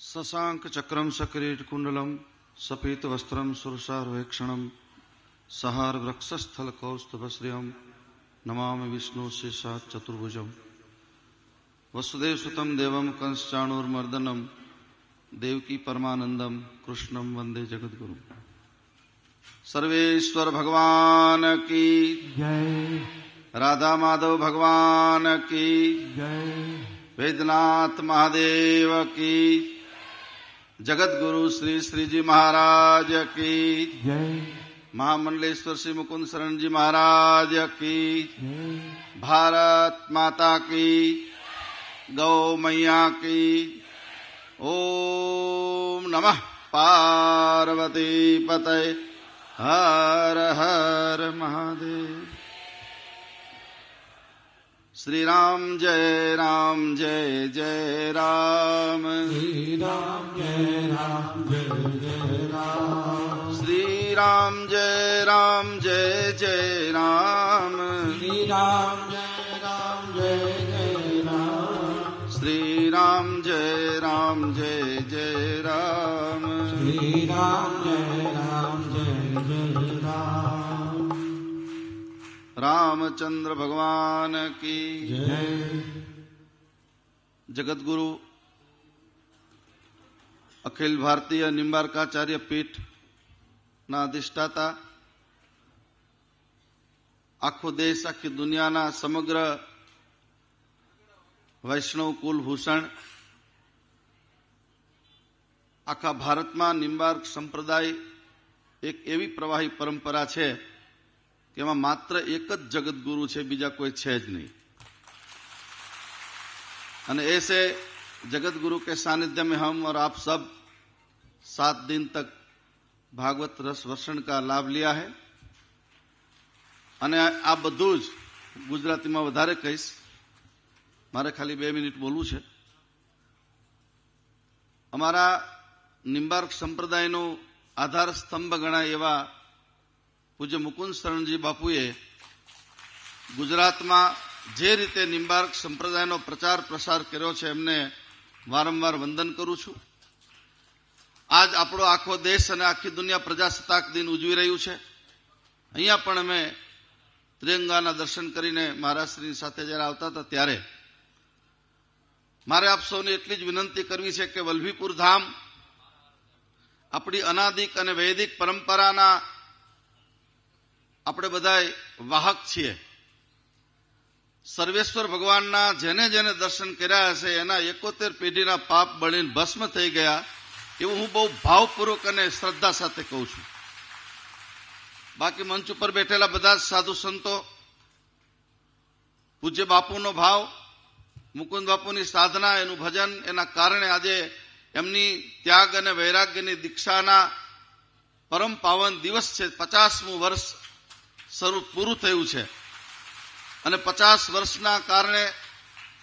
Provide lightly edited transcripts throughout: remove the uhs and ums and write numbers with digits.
शशांक चक्रम सकिरीट कुंडलम सपीत वस्त्रम सुरसारवेक्षणम सहार वृक्षस्थल कौस्तुभश्रियम नमामि विष्णु शेषात् चतुर्भुजम वसुदेव सुतम देवम कंसचाणूर्मर्दनम देवकी परमानंदम कृष्णम वंदे जगद्गुरु। सर्वेश्वर भगवान की जय। राधा माधव भगवान की जय। वेदनाथ महादेव की जगद्गुरु श्री श्री जी महाराज की जय। महामंडलेश्वर श्री मुकुंद शरण जी महाराज की जय। भारत माता की गौ मैया की। ओम नमः पार्वती पतये हर हर महादेव। श्री राम जय जय राम। श्री राम जय जय राम। श्री राम जय जय राम। श्री राम जय जय राम। श्री राम जय जय राम। श्री राम जय जय राम। रामचंद्र भगवान की जय। जगद्गुरु अखिल भारतीय निंबार्काचार्य पीठ ना अधिष्ठाता आखो देश आखी दुनियाना समग्र वैष्णव कुलभूषण आखा भारत में निंबार्क संप्रदाय एक एवी प्रवाही परंपरा है कि एमां मात्र एक ज जगतगुरु है, बीजा कोई है ज नहीं। अने ऐसे जगतगुरु के सानिध्य में हम और आप सब 7 दिन तक भागवत रस वर्षण का लाभ लिया है। अने आ बधुज गुजराती में वधारे कहीश, मारे खाली 2 मिनिट बोलवू छे। अमारा निंबार्क संप्रदायनो आधार स्तंभ गणाय एवा पूज्य मुकुंद शरणजी बापुए गुजरात में जे रीते निंबार्क संप्रदायनो प्रचार प्रसार कर्यो छे एमने वारंवार वंदन करूं छुं। आज आपणो आखो देश अने आखी दुनिया प्रजासत्ताक दिन उजवी रह्युं छे। अहींया पण अमे त्रिरंगाना दर्शन करीने महाराजश्रीनी साथे ज्यारे आवता हता त्यारे मारे आप सौने एटली ज विनंती करवी छे के वल्लभीपुर धाम आपणी अनादिक अने वैदिक परंपराना આપણે બધાય વાહક છીએ। સર્વેશ્વર ભગવાનના જેને જેને દર્શન કર્યા હશે એના 71 પેઢીના પાપ બળીને ભસ્મ થઈ ગયા એવું હું બહુ ભાવપૂર્વક અને શ્રદ્ધા સાથે કહું છું। બાકી મંચ ઉપર બેઠેલા બધા સાધુ સંતો પૂજ્ય બાપુનો ભાવ, મુકુંદ બાપુની સાધના, એનું ભજન, એના કારણે આજે એમની ત્યાગ અને વૈરાગ્યની દીક્ષાના પરમ પાવન દિવસ છે। 50મું વર્ષ શરૂ પૂરું થયું છે અને 50 વર્ષના કારણે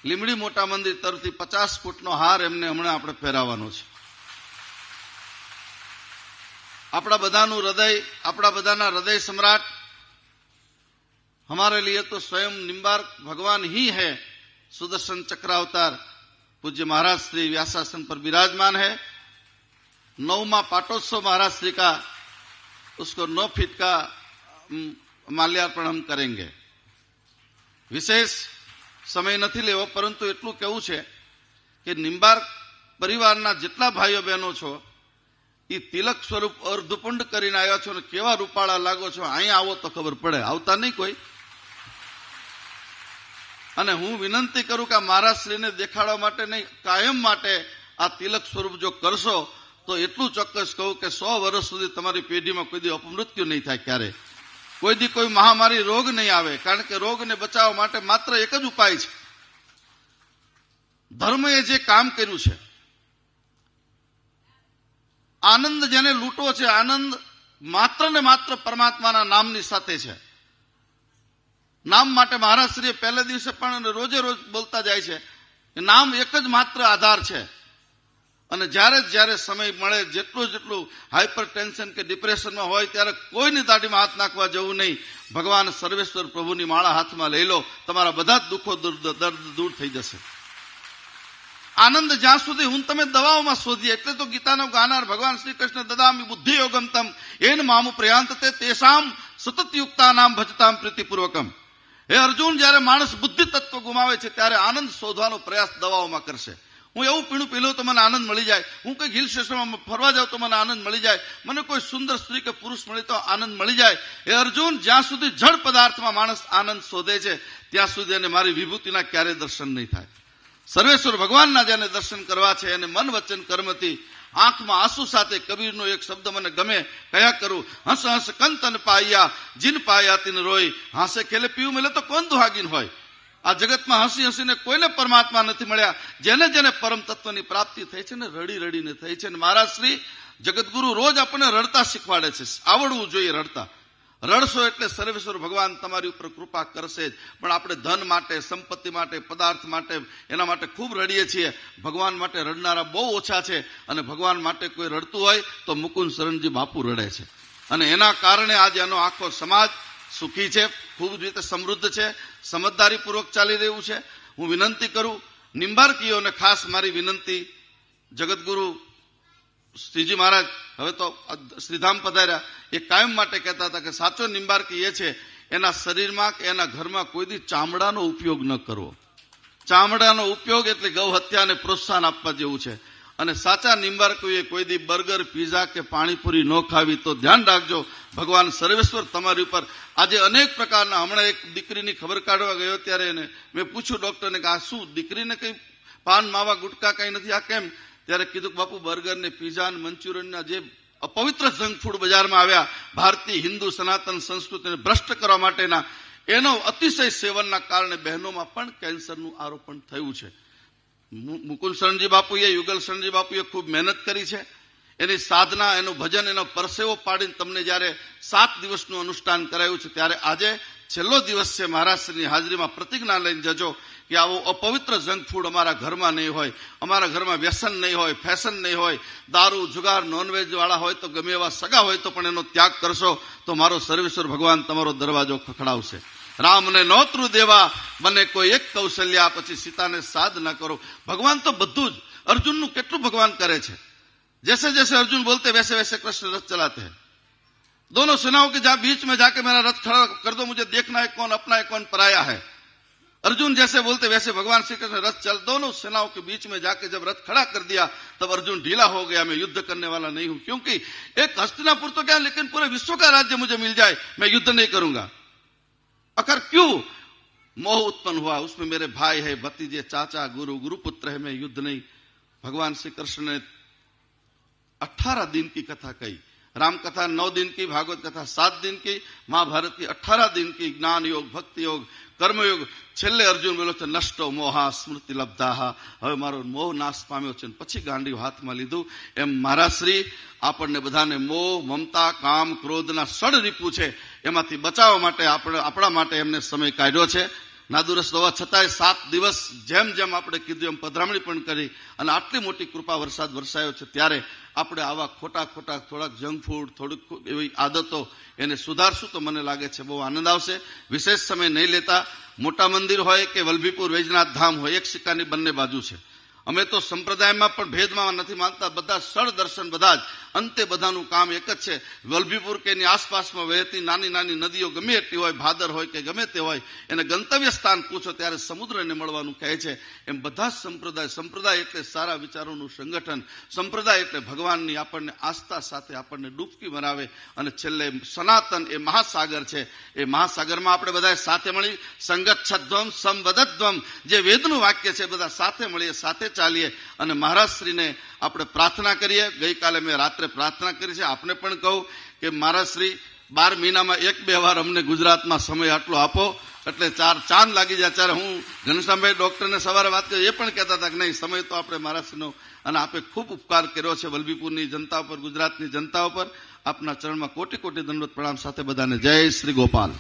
લીમડી મોટા મંદિર તરફથી 50 ફૂટનો હાર એમને હમણાં આપણે પહેરાવવાનો છે। આપણા બધાનું હૃદય, આપણા બધાના હૃદય सम्राट हमारे लिए तो स्वयं निंबार्क भगवान ही है। सुदर्शन चक्रावतार पूज्य महाराज श्री व्यासासन पर विराजमान है। 9वां पाटोत्सव महाराज श्री का, उसको 9 फीट का माल्यार्पण हम करेंगे। विशेष समय नहीं लेवो, परंतु एटलू कहवू छे कि निंबार्क परिवारना जेटला भाईओ बहनों छो ई तिलक स्वरूप अर्धपुंड करीने आव्या छो ने केवा रूपाळा लागो छो। अहीं आवो तो खबर पड़े, आवता नहीं कोई। अने हूँ विनंती करूं कि महाराजश्रीने देखाड़वा माटे नहीं, कायम माटे आ तिलक स्वरूप जो करशो तो एटलू चोक्कस कहूं कि 100 वर्ष सुधी तमारी पेढ़ीमां कोई दी अपमृत्यु नहीं थाय, क्यारे कोई दी कोई महामारी रोग नहीं आवे। कारण के रोग ने बचाव माटे मात्र एक ज उपाय छे। धर्मए जे काम कर्युं छे, आनंद जेने लूटो छे, आनंद मात्र ने मात्र परमात्माना नामनी साथे छे। नाम माटे महाराजश्रीए पहले दिवसे पण रोजे रोज बोलता जाय छे कि नाम एक ज मात्र आधार छे। અને જ્યારે જ્યારે સમય મળે, જેટલું જેટલું હાઈપર ટેન્શન કે ડિપ્રેશનમાં હોય ત્યારે કોઈની દાઢીમાં હાથ નાખવા જવું નહીં। ભગવાન સર્વેશ્વર પ્રભુની માળા હાથમાં લઈ લો, તમારા બધા જ દુઃખો દર્દ દૂર થઈ જશે। આનંદ જ્યાં સુધી હું તમે દવાઓમાં શોધીએ, એટલે તો ગીતાનો ગાનાર ભગવાન શ્રી કૃષ્ણ દદામી બુદ્ધિ યોગમ તમ એન મામુ પ્રયાંતતે તેસામ સતત યુક્તા નામ ભજતામ પ્રીતિપૂર્વકમ. હે અર્જુન, જયારે માણસ બુદ્ધિ તત્વ ગુમાવે છે ત્યારે આનંદ શોધવાનો પ્રયાસ દવાઓમાં કરશે. હું એવું પીણું પી લઉં તો મને આનંદ મળી જાય, હું કંઈક હિલ સ્ટેશનમાં ફરવા જાઉં તો મને આનંદ મળી જાય, મને કોઈ સુંદર સ્ત્રી કે પુરુષ મળે તો આનંદ મળી જાય. હે અર્જુન, જ્યાં સુધી જળ પદાર્થમાં માણસ આનંદ શોધે છે ત્યાં સુધી એને મારી વિભૂતિના ક્યારેય દર્શન નહીં થાય. સર્વેશ્વર ભગવાનના જેને દર્શન કરવા છે એને મન વચન કર્મથી આંખમાં આંસુ સાથે કબીરનો એક શબ્દ મને ગમે, કયા કરું હસ હસ કંતન પાયા જીન પાયા તીન રોય. હાંસે ખેલે પીવું મળે તો કોણ દુહાગીન હોય. આ જગતમાં હસી હસીને કોઈને પરમાત્મા નથી મળ્યા. જેને જેને પરમ તત્વની પ્રાપ્તિ થઈ છે ને રડી રડીને થઈ છે. મહારાજ શ્રી જગતગુરુ રોજ આપણને રડતા શીખવાડે છે. આવડવું જોઈએ રડતા. રડશો એટલે સર્વેશ્વર ભગવાન તમારી ઉપર કૃપા કરશે જ. પણ આપણે ધન માટે, સંપત્તિ માટે, પદાર્થ માટે, એના માટે ખૂબ રડીએ છીએ. ભગવાન માટે રડનારા બહુ ઓછા છે. અને ભગવાન માટે કોઈ રડતું હોય તો મુકુંદ શરણજી બાપુ રડે છે. અને એના કારણે આજે એનો આખો સમાજ સુખી છે, ખૂબ રીતે સમૃદ્ધ છે, સમજદારીપૂર્વક ચાલી રહ્યું છે. હું વિનંતી કરું નિંબાર્કીઓને, ખાસ મારી વિનંતી, જગતગુરુ શ્રીજી મહારાજ હવે તો શ્રીધામ પધાર્યા, એ કાયમ માટે કહેતા હતા કે સાચો નિંબાર્કી એ છે એના શરીરમાં કે એના ઘરમાં કોઈ દી ચામડાનો ઉપયોગ ન કરવો. ચામડાનો ઉપયોગ એટલે ગૌ હત્યાને પ્રોત્સાહન આપવા જેવું છે. અને સાચા નિંબાર્કીએ કોઈ દી બર્ગર, પીઝા કે પાણીપુરી ન ખાવી. તો ધ્યાન રાખજો, ભગવાન સર્વેશ્વર તમારી ઉપર આજે અનેક પ્રકારના. હમણાં એક દીકરીની ખબર કાઢવા ગયો ત્યારે એને મેં પૂછ્યું ડોક્ટરને કે આ શું દીકરીને કઈ પાન માવા ગુટકા કઈ નથી, આ કેમ? ત્યારે કીધું કે બાપુ બર્ગર ને પીઝા ને મંચુરિયનના જે અપવિત્ર જંક ફૂડ બજારમાં આવ્યા, ભારતીય હિન્દુ સનાતન સંસ્કૃતિને ભ્રષ્ટ કરવા માટેના, એનો અતિશય સેવનના કારણે બહેનોમાં પણ કેન્સરનું આરોપણ થયું છે. મુકુંદ શરણજી બાપુએ, યુગલ શરણજી બાપુએ ખૂબ મહેનત કરી છે. એની સાધના, એનું ભજન, એનો પરસેવો પાડીને તમને જયારે 7 દિવસનું અનુષ્ઠાન કરાયું છે ત્યારે આજે છેલ્લો દિવસ છે. મહારાષ્ટ્રની હાજરીમાં પ્રતિજ્ઞા લઈને જજો કે આવો અપવિત્ર જંક ફૂડ અમારા ઘરમાં નહીં હોય, અમારા ઘરમાં વ્યસન નહીં હોય, ફેશન નહીં હોય, દારૂ, જુગાર, નોનવેજ વાળા હોય તો ગમે એવા સગા હોય તો પણ એનો ત્યાગ કરશો તો મારો સર્વેશ્વર ભગવાન તમારો દરવાજો ખખડાવશે. રામને નોતરું દેવા બને કોઈ એક કૌશલ્યા, પછી સીતાને સાધ ન કરો. ભગવાન તો બધું જ. અર્જુનનું કેટલું ભગવાન કરે છે. जैसे जैसे अर्जुन बोलते वैसे वैसे कृष्ण रथ चलाते हैं. दोनों सेनाओं के जहां बीच में जाके मेरा रथ खड़ा कर दो, मुझे देखना है कौन अपना है कौन पराया है. अर्जुन जैसे बोलते वैसे भगवान श्री कृष्ण रथ चल. दोनों सेनाओं के बीच में जाके जब रथ खड़ा कर दिया तब अर्जुन ढीला हो गया. मैं युद्ध करने वाला नहीं हूं, क्योंकि एक हस्तिनापुर तो क्या, लेकिन पूरे विश्व का राज्य मुझे मिल जाए मैं युद्ध नहीं करूंगा. आखिर क्यों? मोह उत्पन्न हुआ. उसमें मेरे भाई है, भतीजे, चाचा, गुरु, गुरुपुत्र है, मैं युद्ध नहीं. भगवान श्री कृष्ण ने 18 दिन की कथा कही. राम कथा 9 दिन की, भागवत कथा 7 दिन की, महाभारत की 18 दिन की. ज्ञान योग, भक्ति योग, કર્મયોગ. છેલ્લે અર્જુન બોલ્યો છે નષ્ટો મોહા સ્મૃતિ લબ્ધાહા, હવે મારો મોહ નાશ પામ્યો છે. પછી ગાંડીવ હાથમાં લીધું. એમ મહારાજ શ્રી આપણને બધાને મોહ, મમતા, કામ, ક્રોધના ષડરીપુ છે એમાંથી બચાવવા માટે આપણા માટે એમને સમય કાઢ્યો છે. નાદુરસ્ત હોવા છતાંય 7 દિવસ જેમ જેમ આપણે કીધું એમ પધરામણી પણ કરી અને આટલી મોટી કૃપા વરસાદ વરસાયો છે. ત્યારે આપણે આવા ખોટા થોડાક જંક ફૂડ, થોડીક એવી આદતો એને સુધારશું તો મને લાગે છે બહુ આનંદ આવશે. વિશેષ સમય નહીં લેતા. મોટા મંદિર હોય કે વલ્લભીપુર વૈજનાથ ધામ હોય, એક સિક્કાની બંને બાજુ છે. અમે તો સંપ્રદાયમાં પણ ભેદમાં નથી માનતા. બધા સ્થળ દર્શન, બધા જ અંતે બધાનું કામ એક જ છે. વલ્લભીપુર કે એની આસપાસમાં વહેતી નાની નાની નદીઓ ગમે એટલી હોય, ભાદર હોય કે ગમે તે હોય, એને ગંતવ્ય સ્થાન પૂછો ત્યારે સમુદ્ર એને મળવાનું કહે છે. એમ બધા જ સંપ્રદાય એટલે સારા વિચારોનું સંગઠન. સંપ્રદાય એટલે ભગવાનની આપણને આસ્થા સાથે આપણને ડૂબકી મરાવે. અને છેલ્લે સનાતન એ મહાસાગર છે. એ મહાસાગરમાં આપણે બધા સાથે મળી સંગચ્છધ્વમ સંવદધ્વમ, જે વેદનું વાક્ય છે, બધા સાથે મળીએ, સાથે ચાલીએ અને મહારાજશ્રીને આપણે પ્રાર્થના કરીએ. ગઈકાલે મેં રાત્રે પ્રાર્થના કરી છે. આપને પણ કહું કે મહારાજશ્રી 12 મહિનામાં 1-2 વાર અમને ગુજરાતમાં સમય આટલો આપો એટલે 4 ચાંદ લાગી જાય. ત્યારે હું ઘનશ્યામભાઈ ડોક્ટરને સવારે વાત કરી, એ પણ કહેતા હતા કે નહીં, સમય તો આપણે મહારાજશ્રીનો, અને આપે ખૂબ ઉપકાર કર્યો છે વલ્લભીપુરની જનતા ઉપર, ગુજરાતની જનતા ઉપર. આપના ચરણમાં કોટી કોટી દંડવત પ્રણામ સાથે બધાને જય શ્રી ગોપાલ.